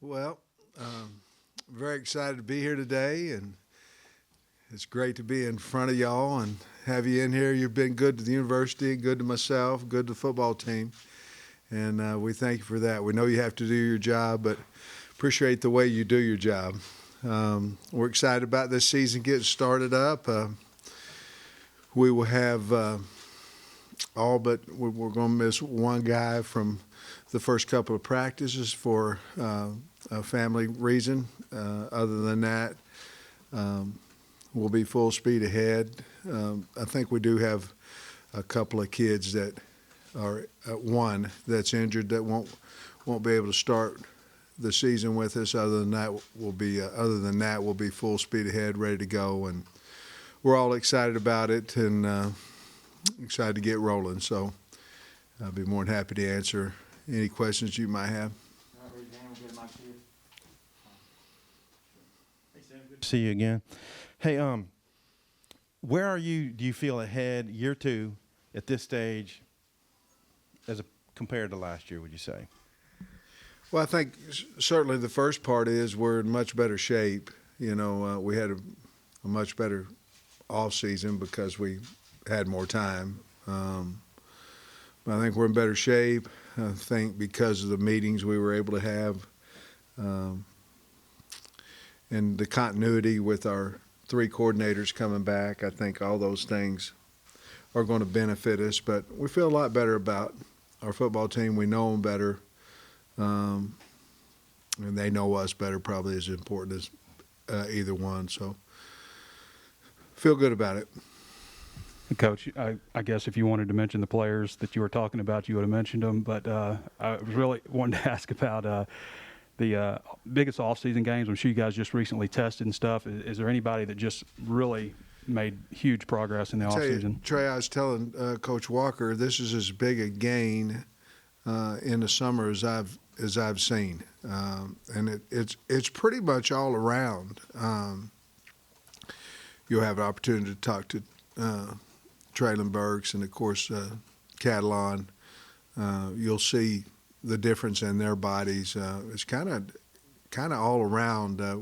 Well, very excited to be here today, and it's great to be in front of y'all and have you in here. You've been good to the university, good to myself, good to the football team, and we thank you for that. We know you have to do your job, but appreciate the way you do your job. We're excited about this season getting started up. We will have all but we're going to miss one guy from the first couple of practices for a family reason. Other than that, we'll be full speed ahead. I think we do have a couple of kids that are one that's injured that won't be able to start the season with us. Other than that, we'll be full speed ahead, ready to go, and we're all excited about it and excited to get rolling. So I'll be more than happy to answer any questions you might have. Hey, Sam, good to see you again. Hey, where are you? Do you feel ahead year two at this stage, compared to last year? Would you say? Well, I think certainly the first part is we're in much better shape. We had a much better off season because we had more time. But I think we're in better shape. I think because of the meetings we were able to have and the continuity with our three coordinators coming back, I think all those things are going to benefit us. But we feel a lot better about our football team. We know them better, and they know us better, probably as important as either one. So feel good about it. Coach, I guess if you wanted to mention the players that you were talking about, you would have mentioned them. But I really wanted to ask about the biggest off-season games. I'm sure you guys just recently tested and stuff. Is there anybody that just really made huge progress in the off-season? Trey, I was telling Coach Walker, this is as big a gain in the summer as I've seen, and it's pretty much all around. You'll have an opportunity to talk to Traylon Burks and, of course, Catalan. You'll see the difference in their bodies. It's kind of all around. I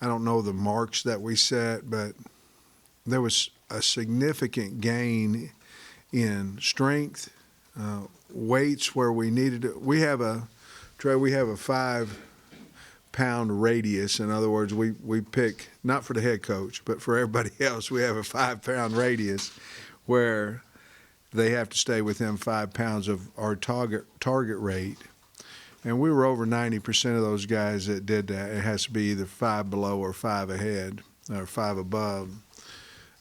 don't know the marks that we set, but there was a significant gain in strength, weights where we needed it. We have a 5-pound radius. In other words, we pick, not for the head coach, but for everybody else, we have a 5-pound radius where they have to stay within 5 pounds of our target rate. And we were over 90% of those guys that did that. It has to be either 5 below or 5 ahead or 5 above.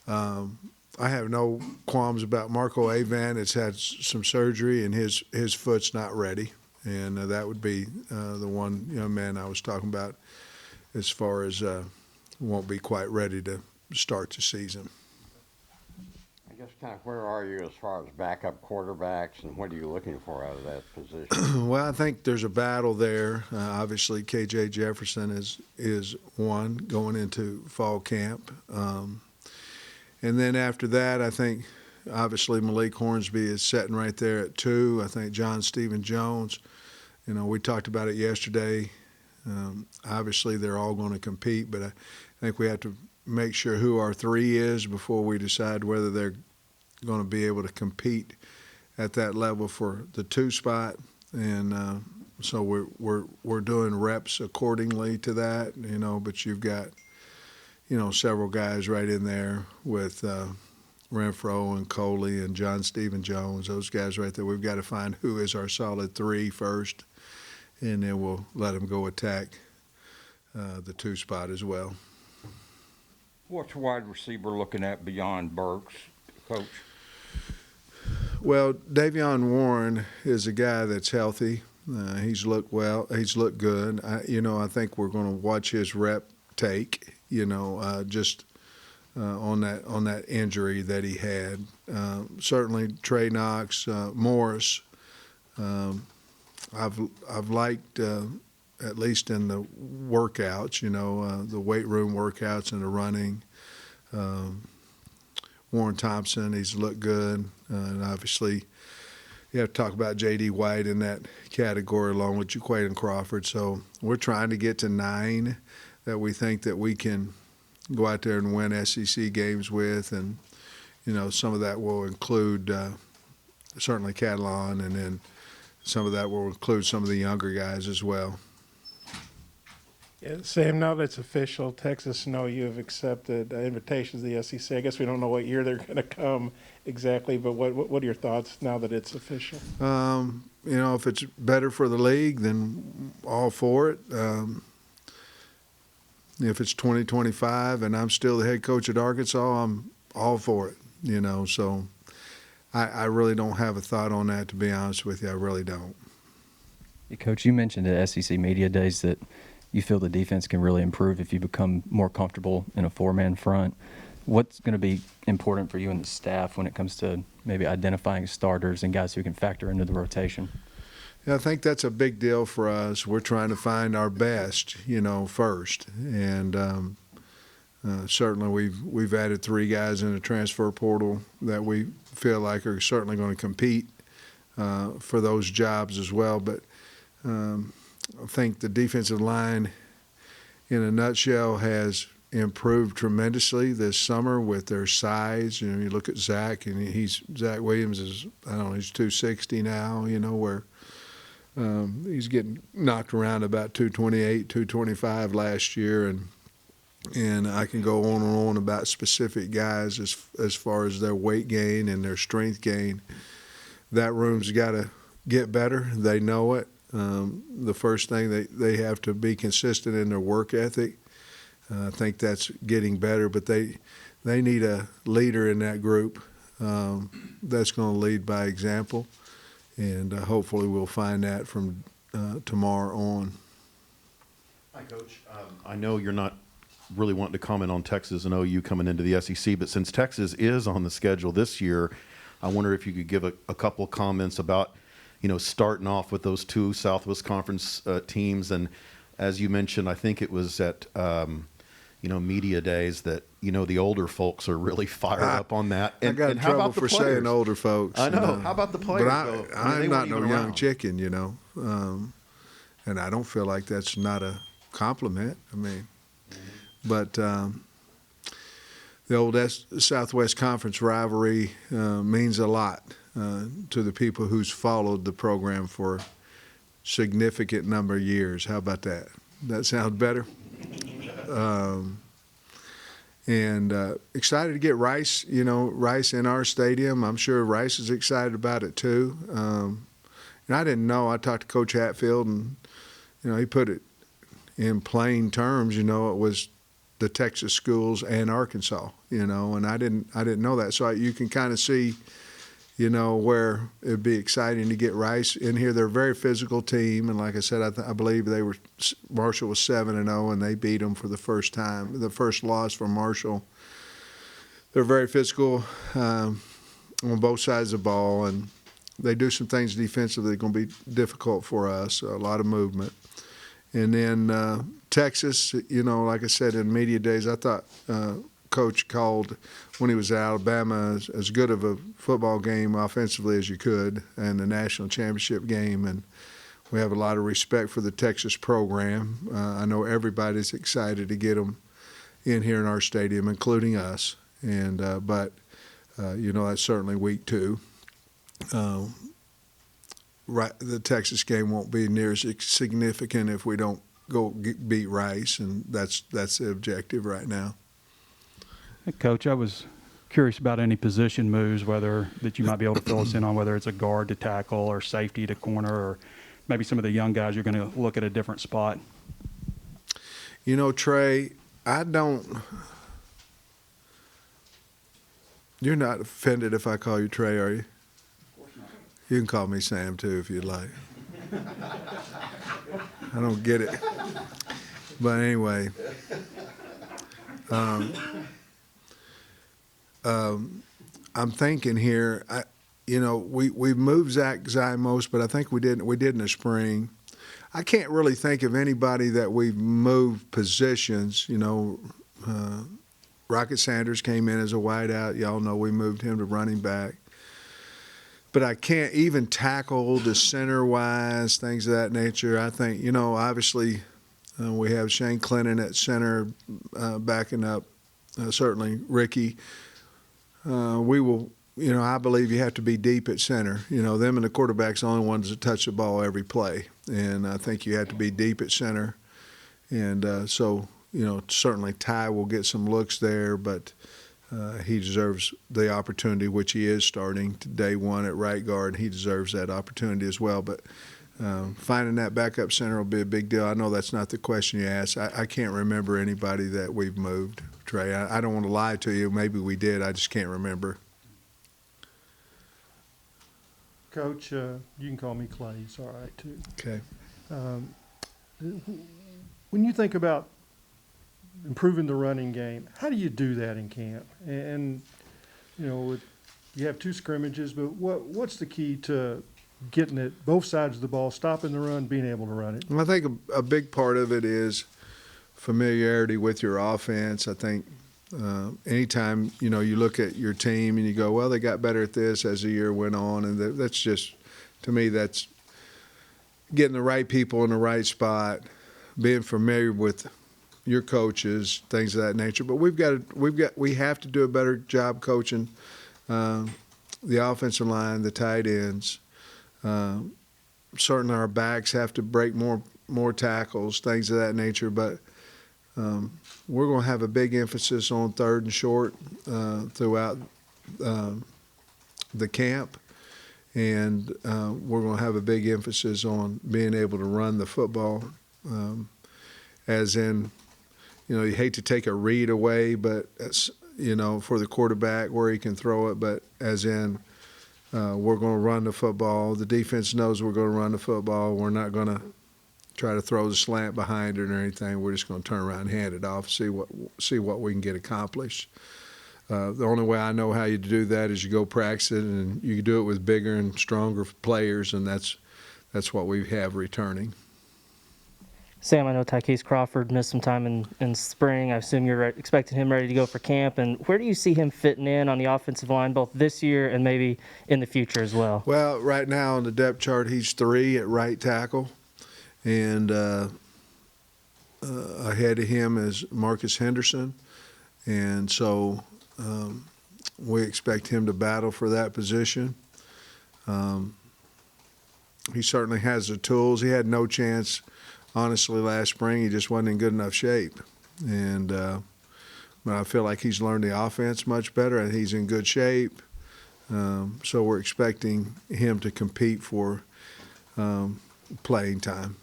I have no qualms about Marco Avan. It's had some surgery, and his foot's not ready. And that would be the one young man I was talking about as far as won't be quite ready to start the season. I guess kind of where are you as far as backup quarterbacks, and what are you looking for out of that position? Well, I think there's a battle there. Obviously, KJ Jefferson is one going into fall camp. And then after that, I think obviously Malik Hornsby is sitting right there at 2. I think John Stephen Jones, we talked about it yesterday. Obviously, they're all going to compete, but I think we have to make sure who our 3 is before we decide whether they're going to be able to compete at that level for the 2 spot. And so we're doing reps accordingly to that, but you've got, several guys right in there with Renfro and Coley and John Stephen Jones, those guys right there. We've got to find who is our solid 3 first, and then we'll let them go attack the 2 spot as well. What's wide receiver looking at beyond Burks, Coach? Well, Davion Warren is a guy that's healthy. He's looked well. He's looked good. I think we're going to watch his rep take, just on that injury that he had. Certainly Trey Knox, Morris. I've liked at least in the workouts, the weight room workouts and the running. Warren Thompson, he's looked good, and obviously you have to talk about J.D. White in that category along with Jaquaden Crawford. So we're trying to get to 9 that we think that we can go out there and win SEC games with. And, some of that will include certainly Catalan, and then some of that will include some of the younger guys as well. Yeah, Sam, now that it's official, Texas and OU have accepted invitations to the SEC. I guess we don't know what year they're going to come exactly, but what are your thoughts now that it's official? If it's better for the league, then all for it. If it's 2025 and I'm still the head coach at Arkansas, I'm all for it, So I really don't have a thought on that, to be honest with you. I really don't. Hey, Coach, you mentioned at SEC Media Days that you feel the defense can really improve if you become more comfortable in a 4-man front. What's going to be important for you and the staff when it comes to maybe identifying starters and guys who can factor into the rotation? Yeah, I think that's a big deal for us. We're trying to find our best, first. And certainly we've added 3 guys in the transfer portal that we feel like are certainly going to compete for those jobs as well. But I think the defensive line, in a nutshell, has improved tremendously this summer with their size. You look at Zach, and Zach Williams is, he's 260 now, where he's getting knocked around about 228, 225 last year. And I can go on and on about specific guys as far as their weight gain and their strength gain. That room's got to get better. They know it. The first thing, they have to be consistent in their work ethic. I think that's getting better, but they need a leader in that group that's going to lead by example, and hopefully we'll find that from tomorrow on. Hi, Coach. I know you're not really wanting to comment on Texas and OU coming into the SEC, but since Texas is on the schedule this year, I wonder if you could give a couple of comments about starting off with those 2 Southwest Conference teams. And as you mentioned, I think it was at, media days that, the older folks are really fired up on that. And, I got in trouble for saying older folks. I know. How about the players? But I'm not no young chicken, and I don't feel like that's not a compliment. But the old Southwest Conference rivalry means a lot to the people who's followed the program for a significant number of years. How about that? That sound better? And excited to get Rice, Rice in our stadium. I'm sure Rice is excited about it too. And I didn't know. I talked to Coach Hatfield, and he put it in plain terms. It was the Texas schools and Arkansas. And I didn't know that. So you can kind of see, where it'd be exciting to get Rice in here. They're a very physical team, and like I said, I believe Marshall was 7-0, and they beat them for the first time. The first loss for Marshall. They're very physical on both sides of the ball, and they do some things defensively that are going to be difficult for us. A lot of movement, and then Texas. Like I said in media days, I thought Coach called, when he was at Alabama, as good of a football game offensively as you could, and the national championship game. And we have a lot of respect for the Texas program. I know everybody's excited to get them in here in our stadium, including us. And but that's certainly week 2. The Texas game won't be near as significant if we don't go beat Rice, and that's the objective right now. Hey, Coach, I was curious about any position moves, whether that you might be able to fill us in on, whether it's a guard to tackle or safety to corner, or maybe some of the young guys you're going to look at a different spot. Trey, you're not offended if I call you Trey, are you? Of course not. You can call me Sam too if you'd like. I don't get it. But anyway, I'm thinking here. We've moved Zach Zymos, but I think we did in the spring. I can't really think of anybody that we've moved positions. Rocket Sanders came in as a wideout. Y'all know we moved him to running back. but I can't even tackle the center-wise, things of that nature. I think, obviously we have Shane Clinton at center backing up, certainly Ricky. We will, I believe you have to be deep at center. Them and the quarterback's the only ones that touch the ball every play. And I think you have to be deep at center. And so, certainly Ty will get some looks there, but he deserves the opportunity, which he is starting day one at right guard. He deserves that opportunity as well. But finding that backup center will be a big deal. I know that's not the question you asked. I can't remember anybody that we've moved, Trey. I don't want to lie to you. Maybe we did. I just can't remember. Coach, you can call me Clay. It's all right, too. Okay. When you think about improving the running game, how do you do that in camp? And you have 2 scrimmages, but what's the key to getting it both sides of the ball, stopping the run, being able to run it? Well, I think a big part of it is familiarity with your offense. I think anytime, you look at your team and you go, well, they got better at this as the year went on. And that's just, to me, that's getting the right people in the right spot, being familiar with your coaches, things of that nature. But we have to do a better job coaching the offensive line, the tight ends. Certainly our backs have to break more tackles, things of that nature. But we're going to have a big emphasis on 3rd and short throughout the camp. And we're going to have a big emphasis on being able to run the football, as in, you hate to take a read away, but, for the quarterback where he can throw it, but as in we're going to run the football. The defense knows we're going to run the football. We're not going to try to throw the slant behind it or anything. We're just going to turn around and hand it off, see what we can get accomplished. The only way I know how you do that is you go practice it, and you do it with bigger and stronger players, and that's what we have returning. Sam, I know Tyquise Crawford missed some time in spring. I assume you're expecting him ready to go for camp. And where do you see him fitting in on the offensive line, both this year and maybe in the future as well? Well, right now on the depth chart, he's 3 at right tackle. And ahead of him is Marcus Henderson. And so we expect him to battle for that position. He certainly has the tools. He had no chance, honestly, last spring. He just wasn't in good enough shape. And but I feel like he's learned the offense much better, and he's in good shape. So we're expecting him to compete for playing time.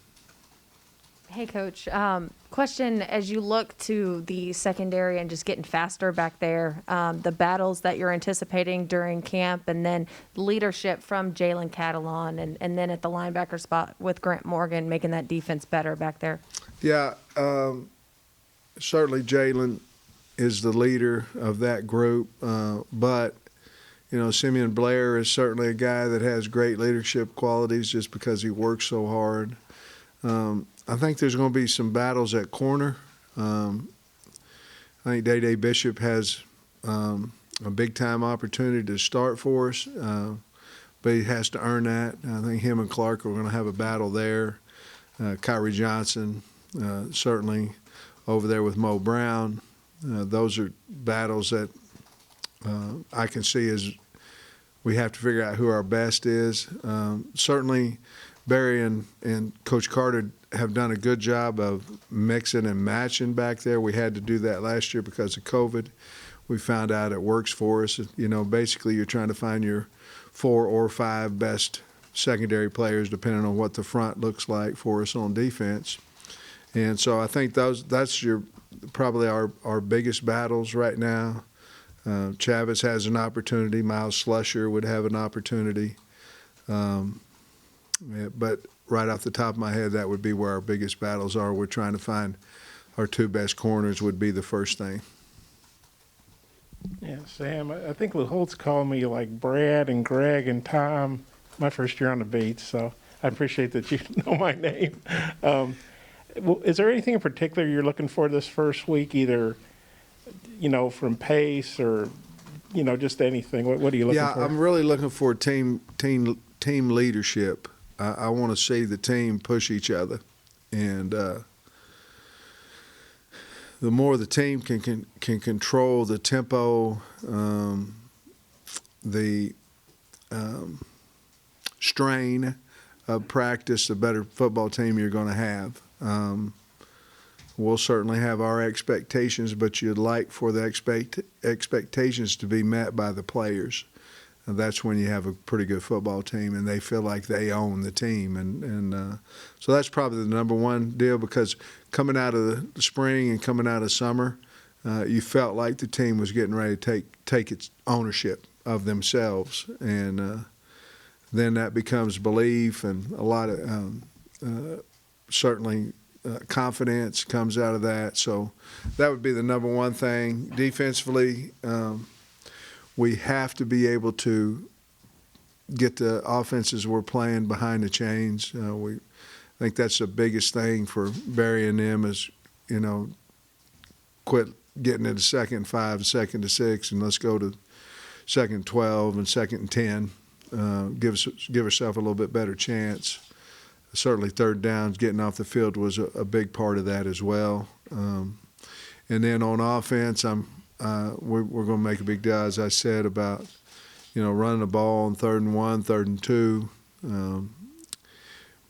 Hey, Coach. Question, as you look to the secondary and just getting faster back there, the battles that you're anticipating during camp, and then leadership from Jalen Catalon, and then at the linebacker spot with Grant Morgan making that defense better back there? Yeah, certainly Jalen is the leader of that group, but Simeon Blair is certainly a guy that has great leadership qualities just because he works so hard. I think there's going to be some battles at corner. I think Day Bishop has a big-time opportunity to start for us, but he has to earn that. I think him and Clark are going to have a battle there. Kyrie Johnson, certainly over there with Mo Brown. Those are battles that I can see as we have to figure out who our best is. Certainly Barry and Coach Carter have done a good job of mixing and matching back there. We had to do that last year because of COVID. We found out it works for us. Basically you're trying to find your 4 or 5 best secondary players depending on what the front looks like for us on defense. And so I think that's probably our biggest battles right now. Chavez has an opportunity. Miles Slusher would have an opportunity. But right off the top of my head, that would be where our biggest battles are. We're trying to find our 2 best corners would be the first thing. Yeah, Sam, I think Holtz called me like Brad and Greg and Tom my first year on the beat, so I appreciate that you know my name. Is there anything in particular you're looking for this first week, either, from pace or just anything? What are you looking Yeah, for? I'm really looking for team leadership. I want to see the team push each other, and the more the team can control the tempo, the strain of practice, the better football team you're going to have. We'll certainly have our expectations, but you'd like for the expectations to be met by the players. And that's when you have a pretty good football team, and they feel like they own the team. And so that's probably the number one deal, because coming out of the spring and coming out of summer, you felt like the team was getting ready to take its ownership of themselves. And then that becomes belief, and a lot of certainly confidence comes out of that. So that would be the number one thing. Defensively, we have to be able to get the offenses we're playing behind the chains. I think that's the biggest thing for Barry and them is, quit getting into 2nd and 5 and 2nd to 6, and let's go to 2nd and 12 and 2nd and 10. Give ourselves a little bit better chance. Certainly 3rd downs, getting off the field was a big part of that as well. And then on offense, we're going to make a big deal, as I said, about running the ball on 3rd and 1, 3rd and 2.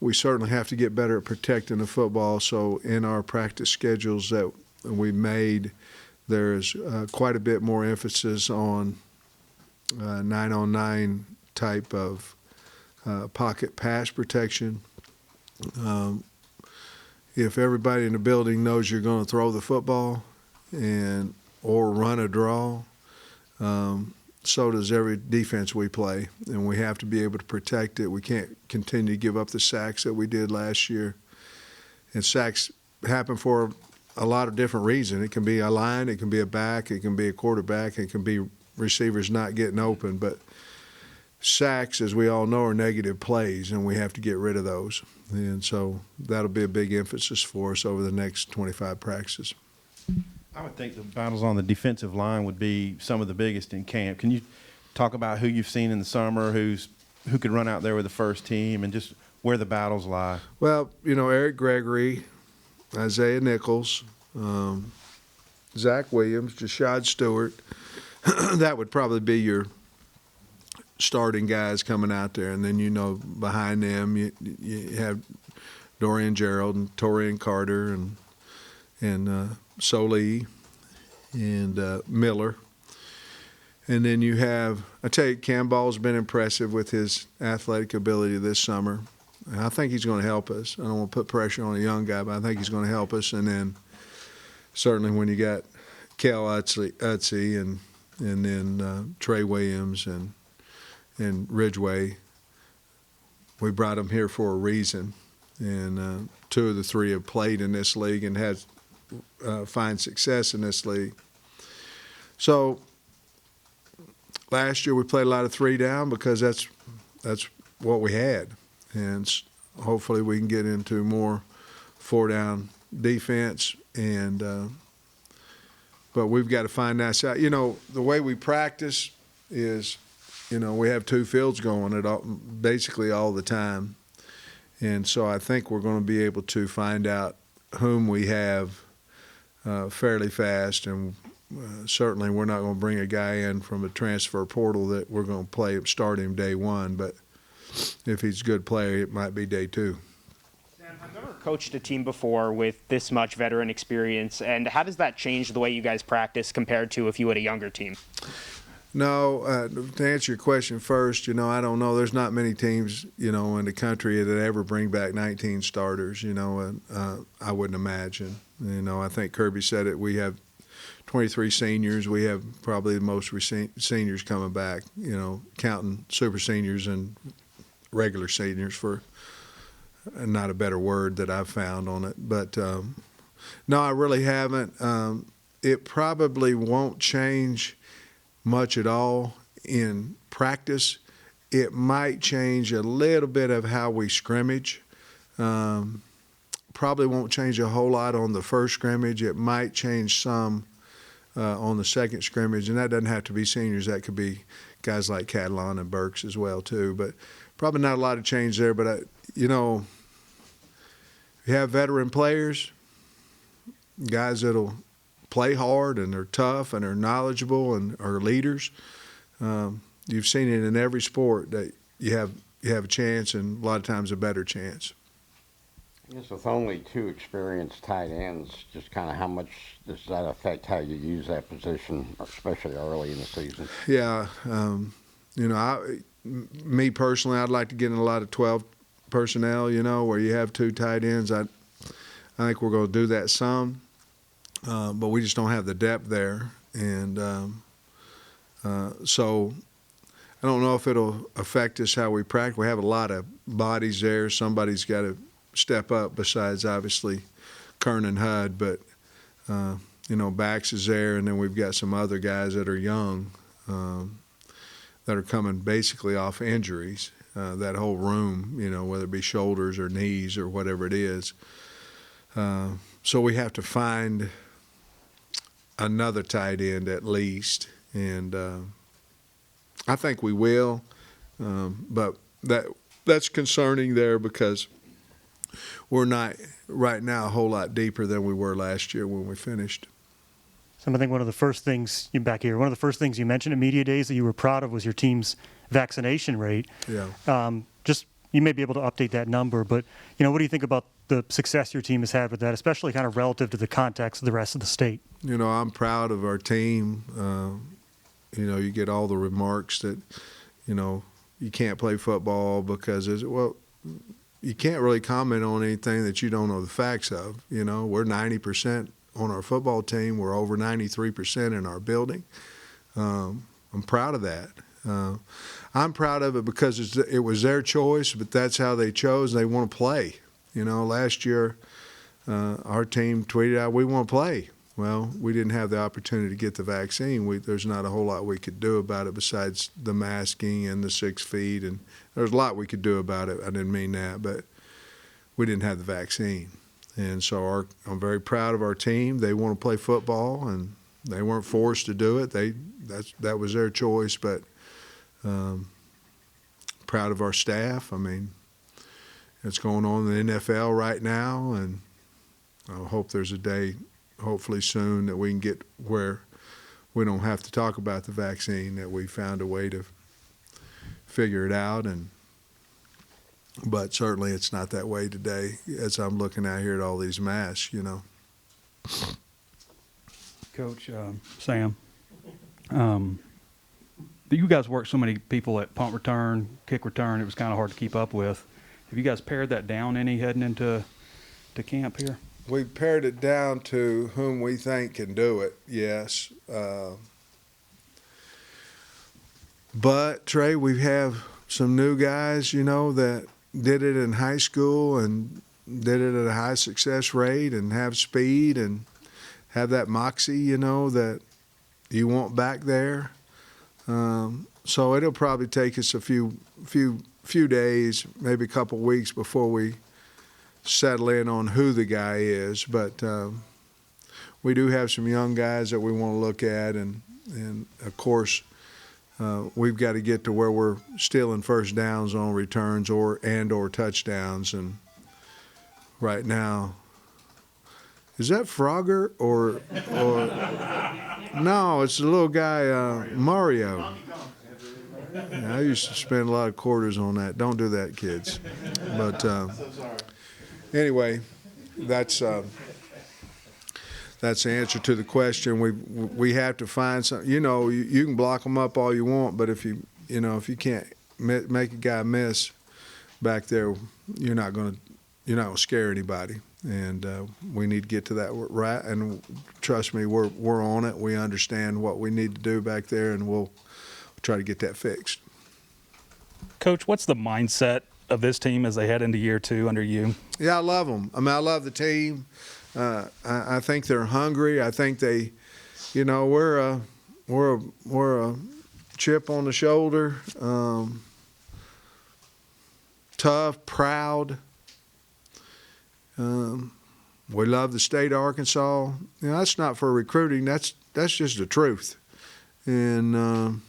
We certainly have to get better at protecting the football. So in our practice schedules that we made, there's quite a bit more emphasis on 9-on-9 type of pocket pass protection. If everybody in the building knows you're going to throw the football or run a draw, so does every defense we play, and we have to be able to protect it. We can't continue to give up the sacks that we did last year. And sacks happen for a lot of different reasons. It can be a line, it can be a back, it can be a quarterback, it can be receivers not getting open. But sacks, as we all know, are negative plays, and we have to get rid of those. And so that'll be a big emphasis for us over the next 25 practices. I would think the battles on the defensive line would be some of the biggest in camp. Can you talk about who you've seen in the summer, who could run out there with the first team, and just where the battles lie? Well, Eric Gregory, Isaiah Nichols, Zach Williams, Jashad Stewart. That would probably be your starting guys coming out there. And then, behind them you have Dorian Gerald and Torian Carter and Solie and Miller. And then you have, I tell you, Cam Ball's been impressive with his athletic ability this summer. And I think he's going to help us. I don't want to put pressure on a young guy, but I think he's going to help us. And then certainly when you got Kel Utsey and then Trey Williams and Ridgeway, we brought them here for a reason. And 2 of the 3 have played in this league and had find success in this league. So last year we played a lot of 3 down because that's what we had, and hopefully we can get into more 4 down defense. And but we've got to find that out. The way we practice is, we have 2 fields going basically all the time, and so I think we're going to be able to find out whom we have fairly fast, and certainly we're not going to bring a guy in from a transfer portal that we're going to start him day 1, but if he's a good player, it might be day 2. Sam, I've never coached a team before with this much veteran experience, and how does that change the way you guys practice compared to if you had a younger team? No, to answer your question first, I don't know. There's not many teams, in the country that ever bring back 19 starters, and I wouldn't imagine. I think Kirby said it. We have 23 seniors. We have probably the most seniors coming back, counting super seniors and regular seniors for not a better word that I've found on it. But, no, I really haven't. It probably won't change much at all in practice. It might change a little bit of how we scrimmage. Probably won't change a whole lot on the first scrimmage. It might change some on the second scrimmage, and that doesn't have to be seniors. That could be guys like Catalan and Burks as well too. But probably not a lot of change there. But you know, you have veteran players, guys that'll play hard and are tough and are knowledgeable and are leaders. You've seen it in every sport that you have a chance, and a lot of times a better chance. I guess with only 2 experienced tight ends, just kind of how much does that affect how you use that position, especially early in the season? Yeah, you know, me personally, I'd like to get in a lot of 12 personnel, you know, where you have 2 tight ends. I think we're going to do that some, but we just don't have the depth there. And so I don't know if it'll affect us how we practice. We have a lot of bodies there. Somebody's got to step up besides, obviously, Kern and Hud. But, you know, Bax is there, and then we've got some other guys that are young that are coming basically off injuries. That whole room, you know, whether it be shoulders or knees or whatever it is. So we have to find another tight end at least, and I think we will, but that's concerning there because we're not right now a whole lot deeper than we were last year when we finished. Sam, I think one of the first things you mentioned at media days that you were proud of was your team's vaccination rate. Yeah. Just you may be able to update that number, but you know, what do you think about the success your team has had with that, especially kind of relative to the context of the rest of the state? You know, I'm proud of our team. You know, you get all the remarks that, you know, you can't play football because you can't really comment on anything that you don't know the facts of. You know, we're 90% on our football team. We're over 93% in our building. I'm proud of that. I'm proud of it because it was their choice, but that's how they chose. They want to play. You know, last year our team tweeted out, we want to play. Well, we didn't have the opportunity to get the vaccine. There's not a whole lot we could do about it besides the masking and the 6 feet. And there's a lot we could do about it. I didn't mean that, but we didn't have the vaccine. And so I'm very proud of our team. They want to play football, and they weren't forced to do it. That was their choice, but proud of our staff. I mean, it's going on in the NFL right now, and I hope there's a day, hopefully soon, that we can get where we don't have to talk about the vaccine, that we found a way to figure it out. But certainly it's not that way today as I'm looking out here at all these masks, you know. Coach, Sam, you guys work so many people at punt return, kick return, it was kind of hard to keep up with. Have you guys pared that down any heading into camp here? We pared it down to whom we think can do it, yes. But, Trey, we have some new guys, you know, that did it in high school and did it at a high success rate and have speed and have that moxie, you know, that you want back there. So it'll probably take us a few days, maybe a couple weeks before we settle in on who the guy is. But we do have some young guys that we want to look at, and of course we've got to get to where we're stealing first downs on returns or touchdowns. And right now, is that Frogger or no? It's the little guy Mario. Yeah, I used to spend a lot of quarters on that. Don't do that, kids. But anyway, that's the answer to the question. We have to find some. You know, you can block them up all you want, but if you can't make a guy miss back there, you're not going to scare anybody. And we need to get to that right. And trust me, we're on it. We understand what we need to do back there, and we'll try to get that fixed. Coach, what's the mindset of this team as they head into year 2 under you? Yeah, I love them. I mean, I love the team. I think they're hungry. I think they, you know, we're a chip on the shoulder, tough, proud. We love the state of Arkansas. You know, that's not for recruiting. That's just the truth. And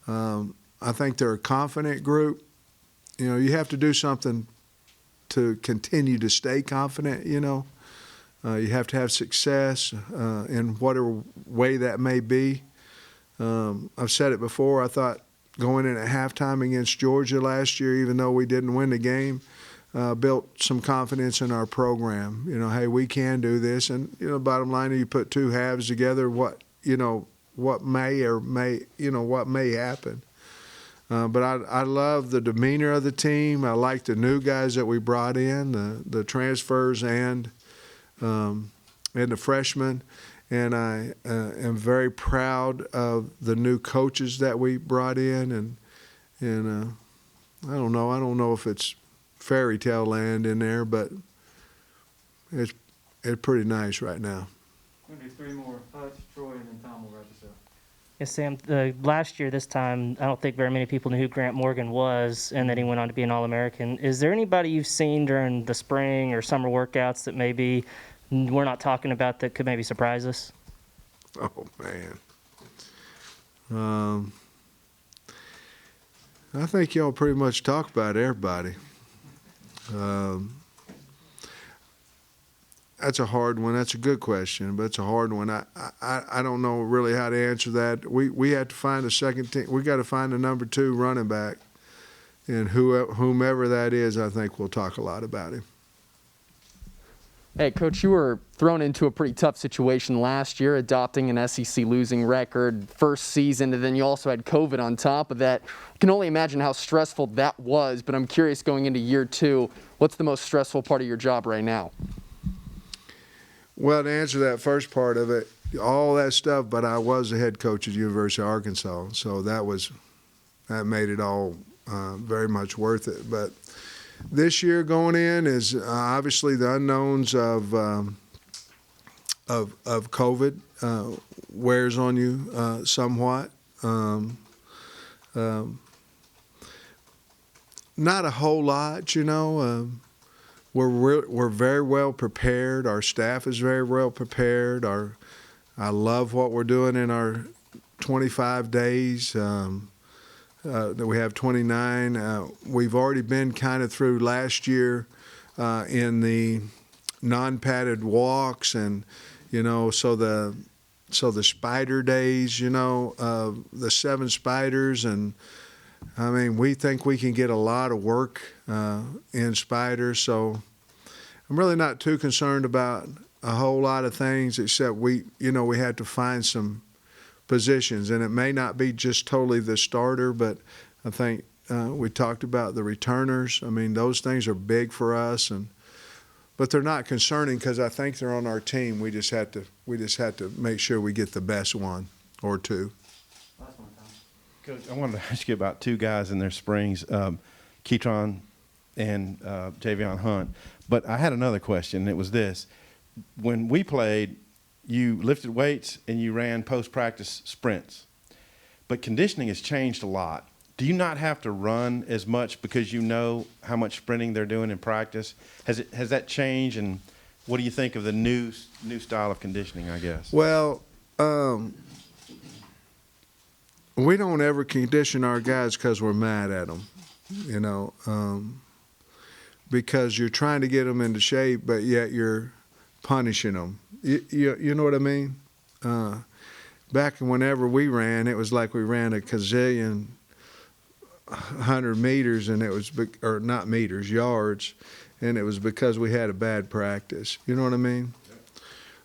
I think they're a confident group. You know, you have to do something to continue to stay confident, you know. You have to have success in whatever way that may be. I've said it before, I thought going in at halftime against Georgia last year, even though we didn't win the game, built some confidence in our program. You know, hey, we can do this. And, you know, bottom line, you put two halves together, what may happen. But I love the demeanor of the team. I like the new guys that we brought in, the transfers and the freshmen. And I am very proud of the new coaches that we brought in. And I don't know if it's fairy tale land in there, but it's pretty nice right now. We're going to do three more. Hutch, Troy, and then Tom will wrap us up. Yes, Sam, last year, this time, I don't think very many people knew who Grant Morgan was, and then he went on to be an All-American. Is there anybody you've seen during the spring or summer workouts that maybe we're not talking about that could maybe surprise us? Oh, man. I think y'all pretty much talk about everybody. That's a hard one. That's a good question, but it's a hard one. I don't know really how to answer that. We have to find a second team. We got to find a number 2 running back, and whomever that is, I think we'll talk a lot about him. Hey, Coach, you were thrown into a pretty tough situation last year, adopting an SEC losing record, first season, and then you also had COVID on top of that. I can only imagine how stressful that was, but I'm curious going into year 2, what's the most stressful part of your job right now? Well, to answer that first part of it, all that stuff, but I was the head coach at the University of Arkansas, so that made it all very much worth it. But this year going in is obviously the unknowns of COVID wears on you somewhat. Not a whole lot, you know. We're very well prepared. Our staff is very well prepared. I love what we're doing in our 25 days. That we have 29. We've already been kind of through last year in the non-padded walks, and you know, so the spider days, you know, the 7 spiders, and I mean, we think we can get a lot of work in spiders. So I'm really not too concerned about a whole lot of things, except we had to find some positions, and it may not be just totally the starter, but I think we talked about the returners. I mean, those things are big for us, but they're not concerning because I think they're on our team. We just have to make sure we get the best one or 2. Coach, I wanted to ask you about 2 guys in their springs, Keytron and Davion Hunt. But I had another question, and it was this. When we played, you lifted weights and you ran post-practice sprints. But conditioning has changed a lot. Do you not have to run as much because you know how much sprinting they're doing in practice? Has that changed, and what do you think of the new style of conditioning, I guess? Well, we don't ever condition our guys because we're mad at them, you know, because you're trying to get them into shape, but yet you're punishing them. You know what I mean? Back whenever we ran, it was like we ran a gazillion 100 meters, and it was, or not meters, yards, and it was because we had a bad practice. You know what I mean?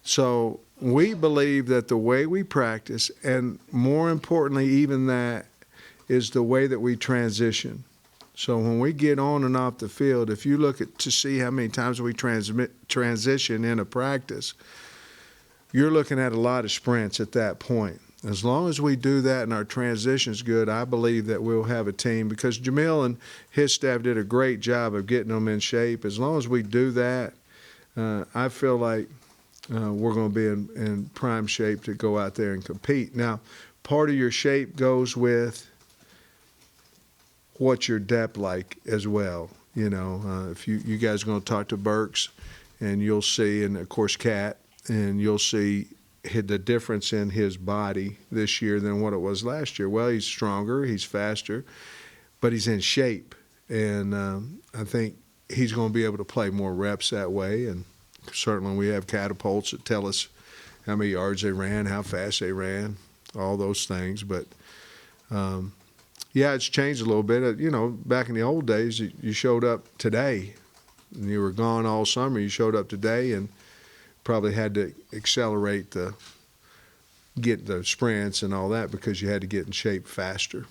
So we believe that the way we practice, and more importantly even that, is the way that we transition. So when we get on and off the field, if you look to see how many times we transition in a practice, you're looking at a lot of sprints at that point. As long as we do that and our transition's good, I believe that we'll have a team, because Jamil and his staff did a great job of getting them in shape. As long as we do that, I feel like we're going to be in prime shape to go out there and compete. Now, part of your shape goes with what's your depth like as well. You know, if you guys are going to talk to Burks, and you'll see, and of course Cat, and you'll see the difference in his body this year than what it was last year. Well, he's stronger, he's faster, but he's in shape. And I think he's going to be able to play more reps that way. And certainly we have catapults that tell us how many yards they ran, how fast they ran, all those things. But, yeah, it's changed a little bit. You know, back in the old days, you showed up today, and you were gone all summer. You showed up today and probably had to accelerate get the sprints and all that because you had to get in shape faster.